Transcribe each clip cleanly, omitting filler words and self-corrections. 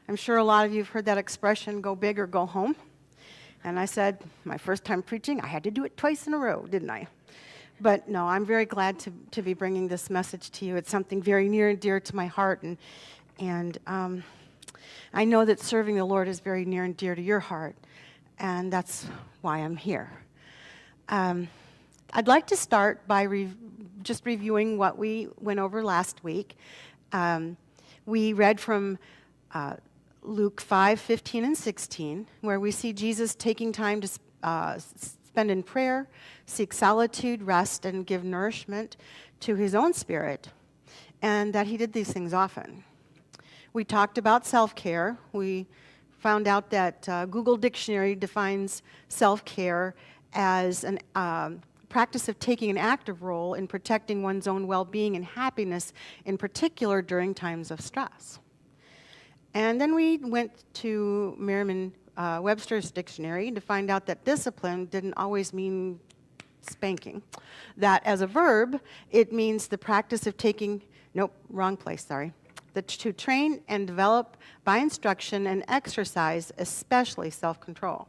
I'm sure a lot of you have heard that expression, go big or go home. And I said, my first time preaching, I had to do it twice in a row, didn't I? But no, I'm very glad to be bringing this message to you. It's something very near and dear to my heart, and I know that serving the Lord is very near and dear to your heart, and that's why I'm here. I'd like to start by just reviewing what we went over last week. We read from Luke 5, 15, and 16, where we see Jesus taking time to spend in prayer, seek solitude, rest, and give nourishment to his own spirit, and that he did these things often. We talked about self-care. We found out that Google Dictionary defines self-care as a practice of taking an active role in protecting one's own well-being and happiness, in particular during times of stress. And then we went to Merriam-Webster's dictionary to find out that discipline didn't always mean spanking. That as a verb, it means the practice of taking, nope, wrong place, sorry. To train and develop by instruction and exercise, especially self-control.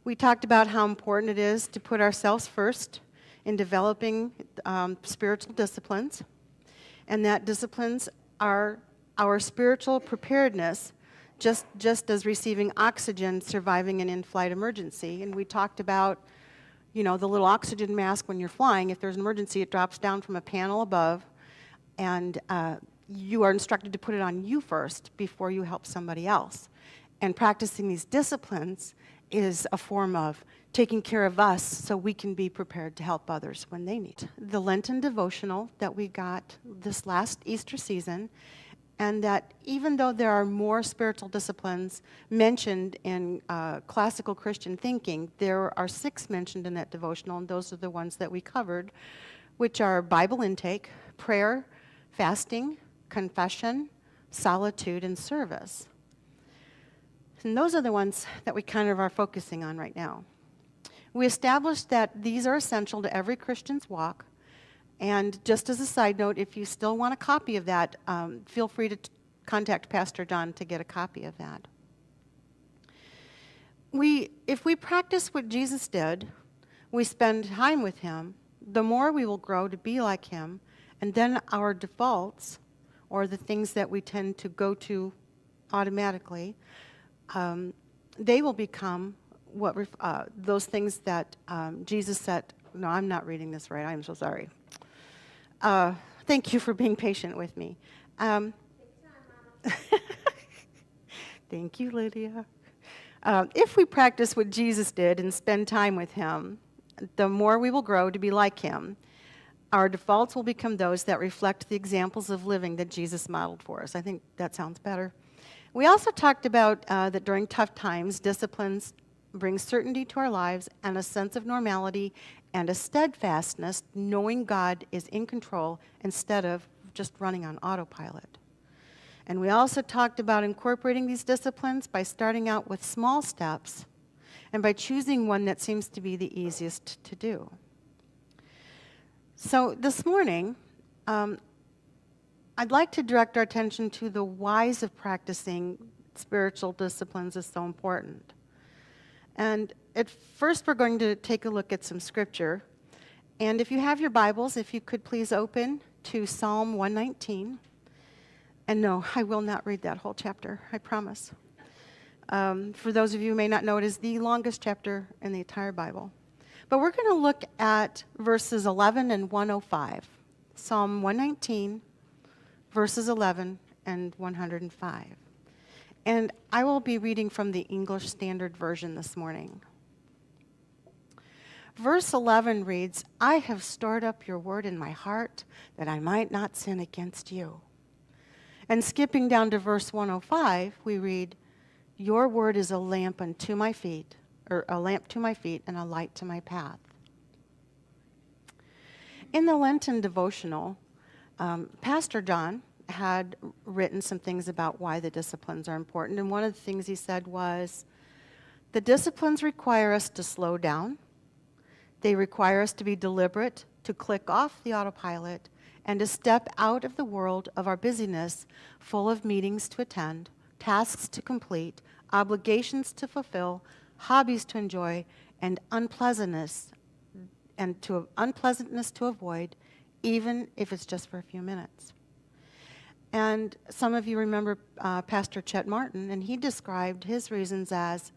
We talked about how important it is to put ourselves first in developing spiritual disciplines, and that disciplines are our spiritual preparedness, just as receiving oxygen, surviving an in-flight emergency. And we talked about, the little oxygen mask when you're flying. If there's an emergency, it drops down from a panel above, and you are instructed to put it on you first before you help somebody else. And practicing these disciplines is a form of taking care of us so we can be prepared to help others when they need. The Lenten devotional that we got this last Easter season, and that even though there are more spiritual disciplines mentioned in classical Christian thinking, there are 6 mentioned in that devotional, and those are the ones that we covered, which are Bible intake, prayer, fasting, confession, solitude, and service. And those are the ones that we kind of are focusing on right now. We established that these are essential to every Christian's walk. And just as a side note, if you still want a copy of that, feel free to contact Pastor John to get a copy of that. If we practice what Jesus did, we spend time with him, the more we will grow to be like him, and then our defaults, or the things that we tend to go to automatically, they will become those things that Jesus said. No, I'm not reading this right. I'm so sorry. Thank you for being patient with me. Thank you, Lydia. If we practice what Jesus did and spend time with him, the more we will grow to be like him. Our defaults will become those that reflect the examples of living that Jesus modeled for us. I think that sounds better. We also talked about that during tough times, disciplines bring certainty to our lives and a sense of normality and a steadfastness, knowing God is in control instead of just running on autopilot. And we also talked about incorporating these disciplines by starting out with small steps and by choosing one that seems to be the easiest to do. So this morning, I'd like to direct our attention to the whys of practicing spiritual disciplines is so important. And at first, we're going to take a look at some scripture. And if you have your Bibles, if you could please open to Psalm 119. And no, I will not read that whole chapter, I promise. For those of you who may not know, it is the longest chapter in the entire Bible. But we're going to look at verses 11 and 105. Psalm 119, verses 11 and 105. And I will be reading from the English Standard Version this morning. Verse 11 reads, I have stored up your word in my heart that I might not sin against you. And skipping down to verse 105, we read, your word is a lamp unto my feet, or a lamp to my feet and a light to my path. In the Lenten devotional, Pastor John had written some things about why the disciplines are important. And one of the things he said was, the disciplines require us to slow down. They require us to be deliberate, to click off the autopilot, and to step out of the world of our busyness, full of meetings to attend, tasks to complete, obligations to fulfill, hobbies to enjoy, and unpleasantness to avoid, even if it's just for a few minutes. And some of you remember Pastor Chet Martin, and he described his reasons as,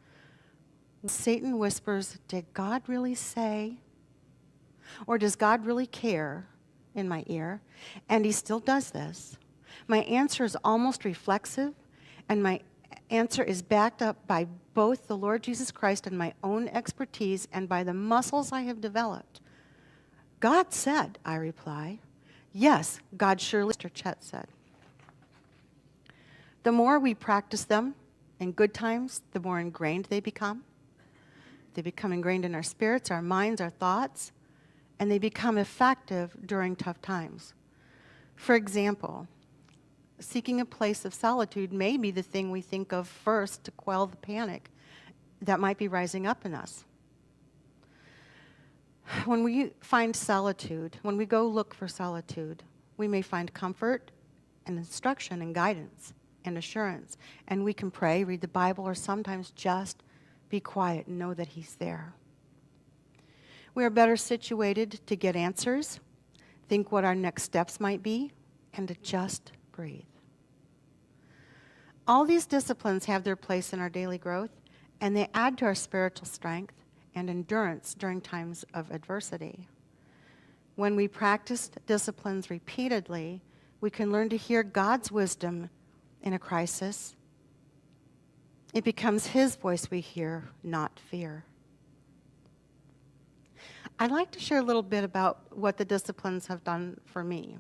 Satan whispers, did God really say? Or does God really care, in my ear? And he still does this. My answer is almost reflexive, and my answer is backed up by both the Lord Jesus Christ and my own expertise and by the muscles I have developed. God said, I reply. Yes, God surely, Mr. Chet said. The more we practice them in good times, the more ingrained they become. They become ingrained in our spirits, our minds, our thoughts, and they become effective during tough times. For example, seeking a place of solitude may be the thing we think of first to quell the panic that might be rising up in us. When we find solitude, when we go look for solitude, we may find comfort and instruction and guidance and assurance. And we can pray, read the Bible, or sometimes just be quiet and know that He's there. We are better situated to get answers, think what our next steps might be, and to just breathe. All these disciplines have their place in our daily growth, and they add to our spiritual strength and endurance during times of adversity. When we practice disciplines repeatedly, we can learn to hear God's wisdom in a crisis. It becomes His voice we hear, not fear. I'd like to share a little bit about what the disciplines have done for me.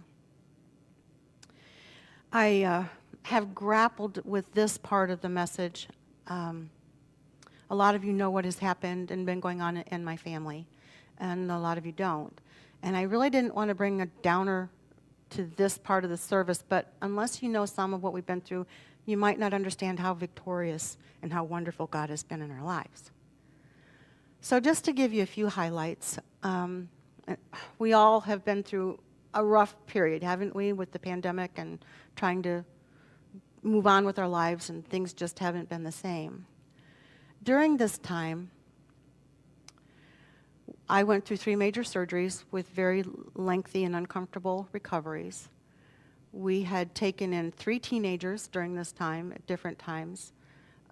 I have grappled with this part of the message. A lot of you know what has happened and been going on in my family, and a lot of you don't. And I really didn't want to bring a downer to this part of the service, but unless you know some of what we've been through, you might not understand how victorious and how wonderful God has been in our lives. So just to give you a few highlights, we all have been through a rough period, haven't we, with the pandemic and trying to move on with our lives, and things just haven't been the same. During this time, I went through 3 major surgeries with very lengthy and uncomfortable recoveries. We had taken in 3 teenagers during this time at different times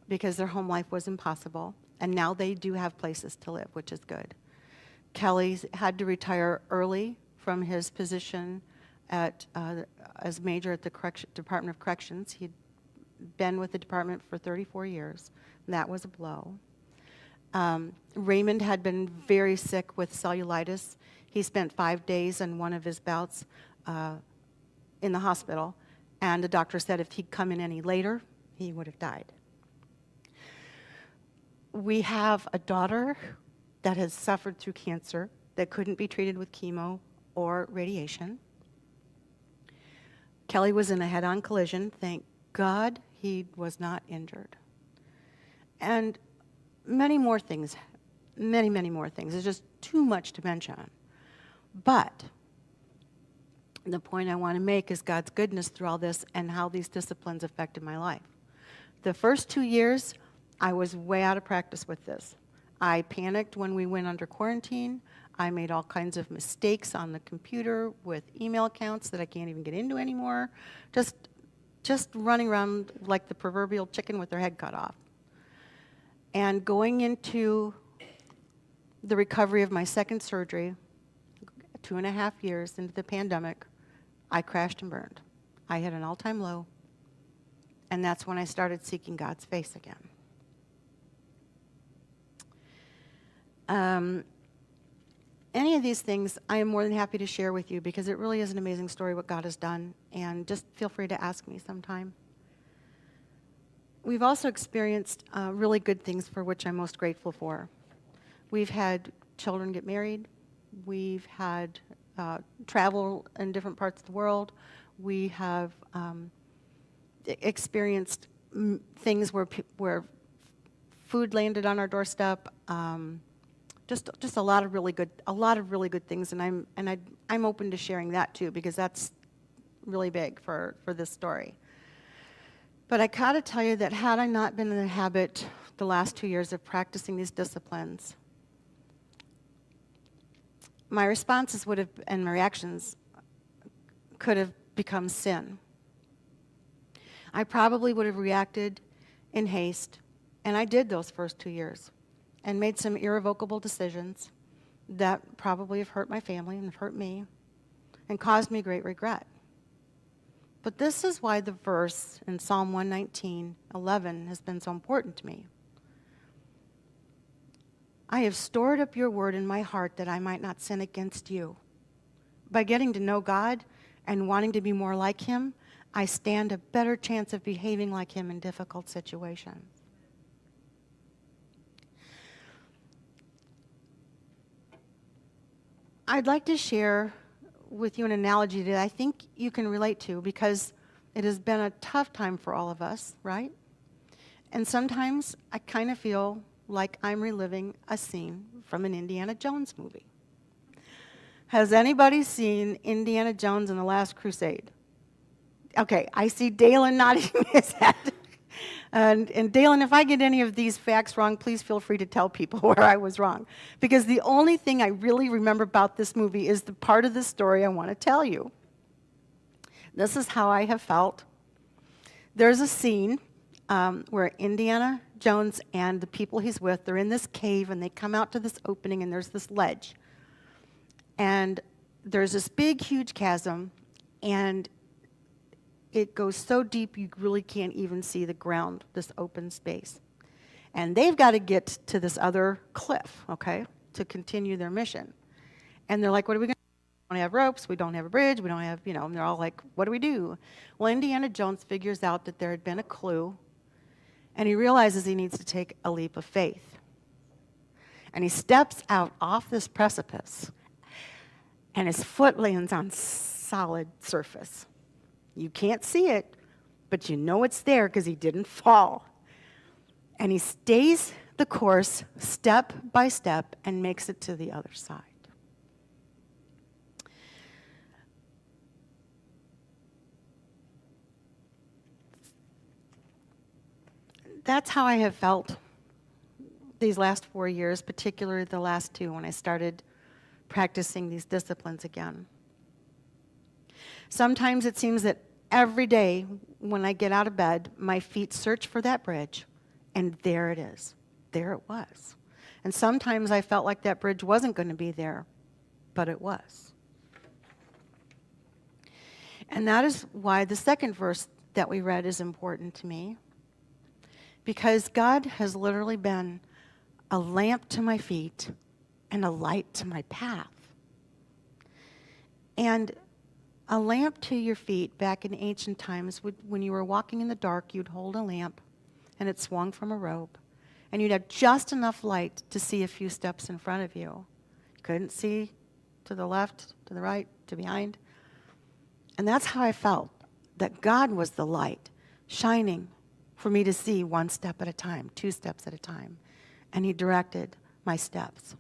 because their home life was impossible, and now they do have places to live, which is good. Kelly had to retire early from his position as major at the Department of Corrections. He'd been with the department for 34 years. And that was a blow. Raymond had been very sick with cellulitis. He spent 5 days in one of his bouts in the hospital, and the doctor said if he'd come in any later, he would have died. We have a daughter that has suffered through cancer that couldn't be treated with chemo or radiation. Kelly was in a head-on collision. Thank God he was not injured. And many more things, many more things. There's just too much to mention. But the point I want to make is God's goodness through all this and how these disciplines affected my life. The first 2 years, I was way out of practice with this. I panicked when we went under quarantine. I made all kinds of mistakes on the computer with email accounts that I can't even get into anymore. Just running around like the proverbial chicken with their head cut off. And going into the recovery of my second surgery, 2.5 years into the pandemic, I crashed and burned. I hit an all-time low, and that's when I started seeking God's face again. Any of these things, I am more than happy to share with you because it really is an amazing story what God has done, and just feel free to ask me sometime. We've also experienced really good things for which I'm most grateful for. We've had children get married. We've had travel in different parts of the world. We have experienced things where food landed on our doorstep. Just a lot of really good things, and I'm open to sharing that too because that's really big for this story. But I gotta tell you that had I not been in the habit the last 2 years of practicing these disciplines, my responses would have, and my reactions could have become sin. I probably would have reacted in haste, and I did those first 2 years, and made some irrevocable decisions that probably have hurt my family and hurt me and caused me great regret. But this is why the verse in Psalm 119:11 has been so important to me. I have stored up your word in my heart that I might not sin against you. By getting to know God and wanting to be more like him, I stand a better chance of behaving like him in difficult situations. I'd like to share with you an analogy that I think you can relate to, because it has been a tough time for all of us, right? And sometimes I kind of feel like I'm reliving a scene from an Indiana Jones movie. Has anybody seen Indiana Jones and the Last Crusade? Okay, I see Dalen nodding his head. And Dalen, if I get any of these facts wrong, please feel free to tell people where I was wrong. Because the only thing I really remember about this movie is the part of the story I want to tell you. This is how I have felt. There's a scene where Indiana Jones and the people he's with, they're in this cave, and they come out to this opening, and there's this ledge. And there's this big, huge chasm, and it goes so deep you really can't even see the ground, this open space. And they've got to get to this other cliff, okay, to continue their mission. And they're like, what are we going to do? We don't have ropes, we don't have a bridge, we don't have, and they're all like, what do we do? Well, Indiana Jones figures out that there had been a clue, and he realizes he needs to take a leap of faith. And he steps out off this precipice, and his foot lands on solid surface. You can't see it, but you know it's there because he didn't fall. And he stays the course step by step and makes it to the other side. That's how I have felt these last 4 years, particularly the last 2 when I started practicing these disciplines again. Sometimes it seems that every day when I get out of bed, my feet search for that bridge, and there it is. There it was. And sometimes I felt like that bridge wasn't going to be there, but it was. And that is why the second verse that we read is important to me, because God has literally been a lamp to my feet and a light to my path. And a lamp to your feet back in ancient times, when you were walking in the dark, you'd hold a lamp, and it swung from a rope, and you'd have just enough light to see a few steps in front of you. You couldn't see to the left, to the right, to behind. And that's how I felt, that God was the light, shining for me to see 1 step at a time, 2 steps at a time, and he directed my steps.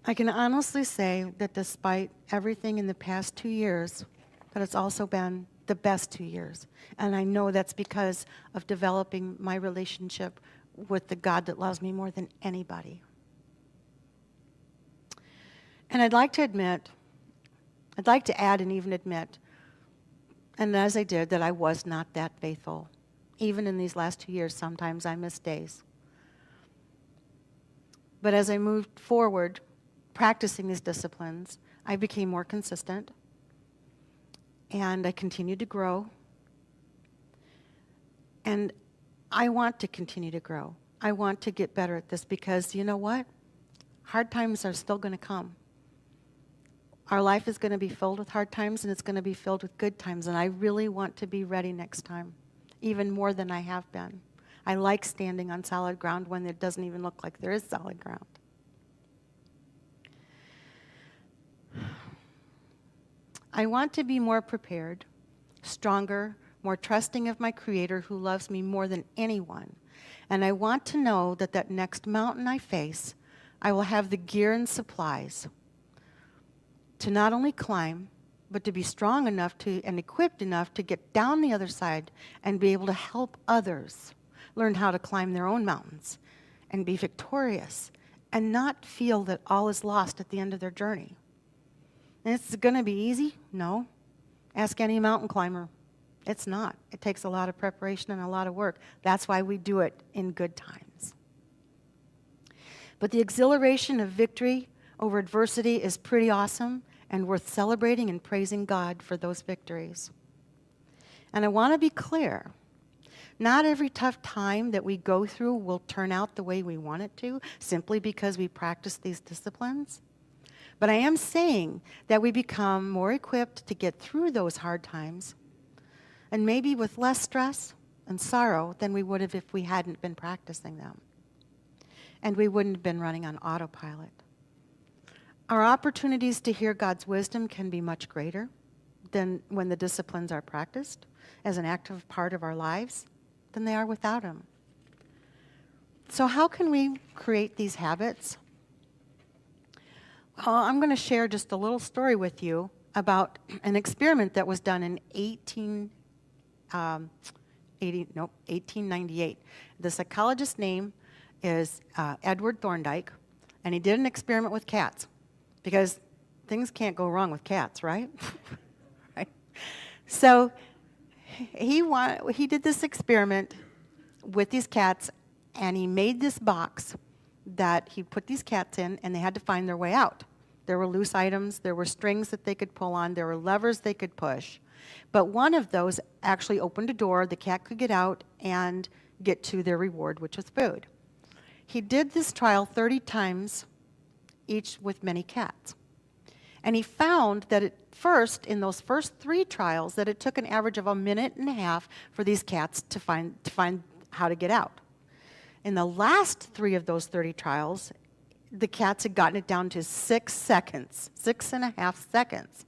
I can honestly say that despite everything in the past 2 years, that it's also been the best 2 years. And I know that's because of developing my relationship with the God that loves me more than anybody. And I'd like to add and even admit, and as I did, that I was not that faithful. Even in these last 2 years, sometimes I missed days. But as I moved forward, practicing these disciplines, I became more consistent, and I continued to grow. And I want to continue to grow. I want to get better at this, because you know what? Hard times are still going to come. Our life is going to be filled with hard times, and it's going to be filled with good times, and I really want to be ready next time, even more than I have been. I like standing on solid ground when it doesn't even look like there is solid ground. I want to be more prepared, stronger, more trusting of my Creator who loves me more than anyone. And I want to know that that next mountain I face, I will have the gear and supplies to not only climb, but to be strong enough to and equipped enough to get down the other side and be able to help others learn how to climb their own mountains and be victorious and not feel that all is lost at the end of their journey. And it's going to be easy? No. Ask any mountain climber. It's not. It takes a lot of preparation and a lot of work. That's why we do it in good times. But the exhilaration of victory over adversity is pretty awesome and worth celebrating and praising God for those victories. And I want to be clear. Not every tough time that we go through will turn out the way we want it to, simply because we practice these disciplines. But I am saying that we become more equipped to get through those hard times, and maybe with less stress and sorrow than we would have if we hadn't been practicing them. And we wouldn't have been running on autopilot. Our opportunities to hear God's wisdom can be much greater than when the disciplines are practiced as an active part of our lives than they are without Him. So how can we create these habits? Well, I'm going to share just a little story with you about an experiment that was done in 1898. The psychologist's name is Edward Thorndike, and he did an experiment with cats, because things can't go wrong with cats, right? Right? So he did this experiment with these cats, and he made this box that he put these cats in, and they had to find their way out. There were loose items, there were strings that they could pull on, there were levers they could push. But one of those actually opened a door, the cat could get out and get to their reward, which was food. He did this trial 30 times, each with many cats. And he found that in those first 3 trials, that it took an average of 1.5 minutes for these cats to find how to get out. In the last 3 of those 30 trials, the cats had gotten it down to 6 seconds, 6.5 seconds.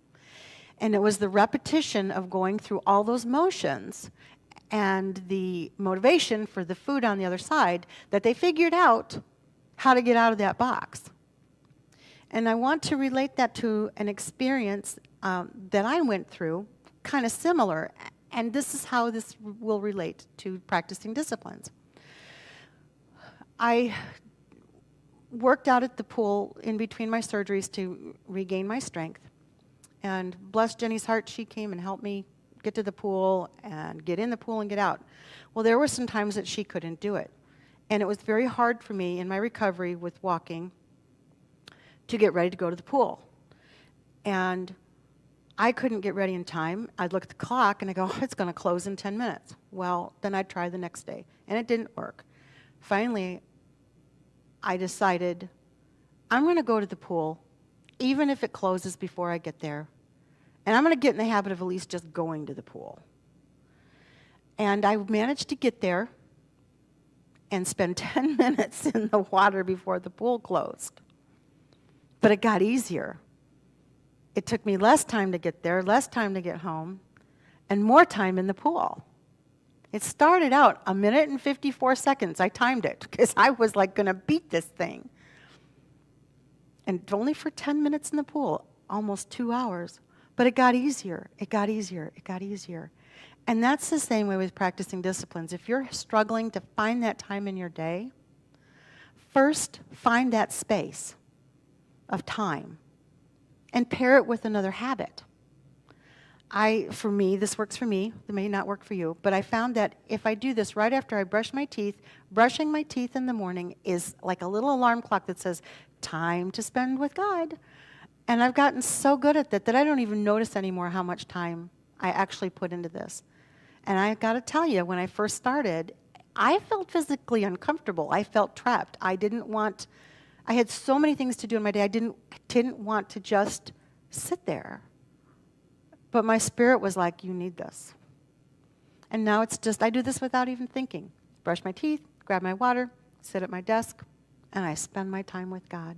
And it was the repetition of going through all those motions and the motivation for the food on the other side that they figured out how to get out of that box. And I want to relate that to an experience that I went through, kind of similar. And this is how this will relate to practicing disciplines. I worked out at the pool in between my surgeries to regain my strength. And bless Jenny's heart, she came and helped me get to the pool and get in the pool and get out. Well, there were some times that she couldn't do it. And it was very hard for me in my recovery with walking to get ready to go to the pool. And I couldn't get ready in time. I'd look at the clock and I go, oh, it's going to close in 10 minutes. Well, then I'd try the next day. And it didn't work. Finally, I decided I'm going to go to the pool even if it closes before I get there. And I'm going to get in the habit of at least just going to the pool. And I managed to get there and spend 10 minutes in the water before the pool closed. But it got easier. It took me less time to get there, less time to get home, and more time in the pool. It started out 1 minute and 54 seconds. I timed it because I was like going to beat this thing. And only for 10 minutes in the pool, almost 2 hours. But it got easier, it got easier, it got easier. And that's the same way with practicing disciplines. If you're struggling to find that time in your day, first find that space of time and pair it with another habit. For me, this works for me. It may not work for you, but I found that if I do this right after I brush my teeth, brushing my teeth in the morning is like a little alarm clock that says, time to spend with God. And I've gotten so good at that I don't even notice anymore how much time I actually put into this. And I got to tell you, when I first started, I felt physically uncomfortable. I felt trapped. I had so many things to do in my day. I didn't want to just sit there. But my spirit was like, you need this. And now it's just, I do this without even thinking. Brush my teeth, grab my water, sit at my desk, and I spend my time with God.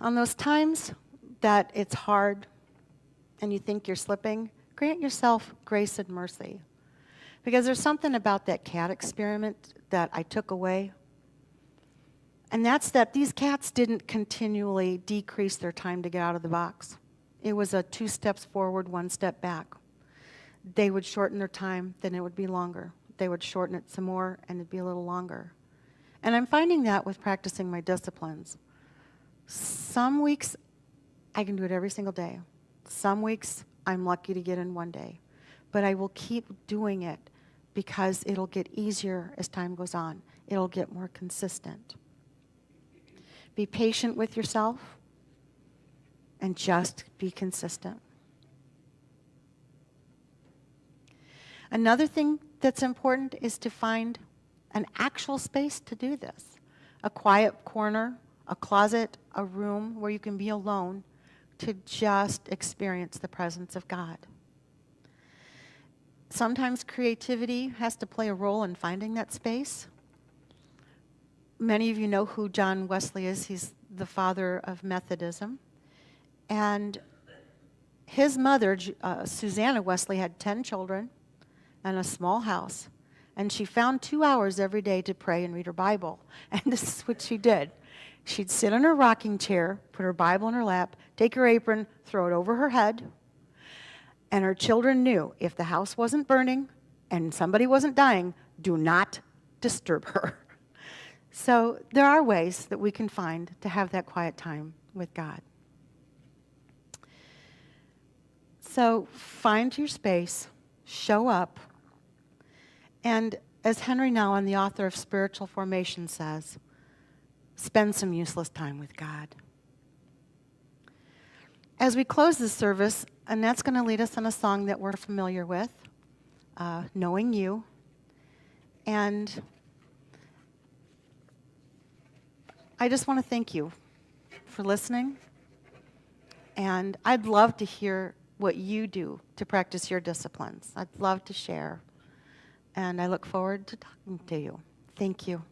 On those times that it's hard and you think you're slipping, grant yourself grace and mercy. Because there's something about that cat experiment that I took away And that's that these cats didn't continually decrease their time to get out of the box. It was a 2 steps forward, 1 step back. They would shorten their time, then it would be longer. They would shorten it some more, and it'd be a little longer. And I'm finding that with practicing my disciplines. Some weeks, I can do it every single day. Some weeks, I'm lucky to get in 1 day. But I will keep doing it because it'll get easier as time goes on. It'll get more consistent. Be patient with yourself and just be consistent. Another thing that's important is to find an actual space to do this. A quiet corner, a closet, a room where you can be alone to just experience the presence of God. Sometimes creativity has to play a role in finding that space. Many of you know who John Wesley is. He's the father of Methodism. And his mother, Susanna Wesley, had 10 children and a small house. And she found 2 hours every day to pray and read her Bible. And this is what she did. She'd sit in her rocking chair, put her Bible in her lap, take her apron, throw it over her head. And her children knew if the house wasn't burning and somebody wasn't dying, do not disturb her. So there are ways that we can find to have that quiet time with God. So find your space, show up, and as Henry Nouwen, the author of Spiritual Formation, says, spend some useless time with God. As we close this service, Annette's going to lead us in a song that we're familiar with, Knowing You. And I just want to thank you for listening. And I'd love to hear what you do to practice your disciplines. I'd love to share. And I look forward to talking to you. Thank you.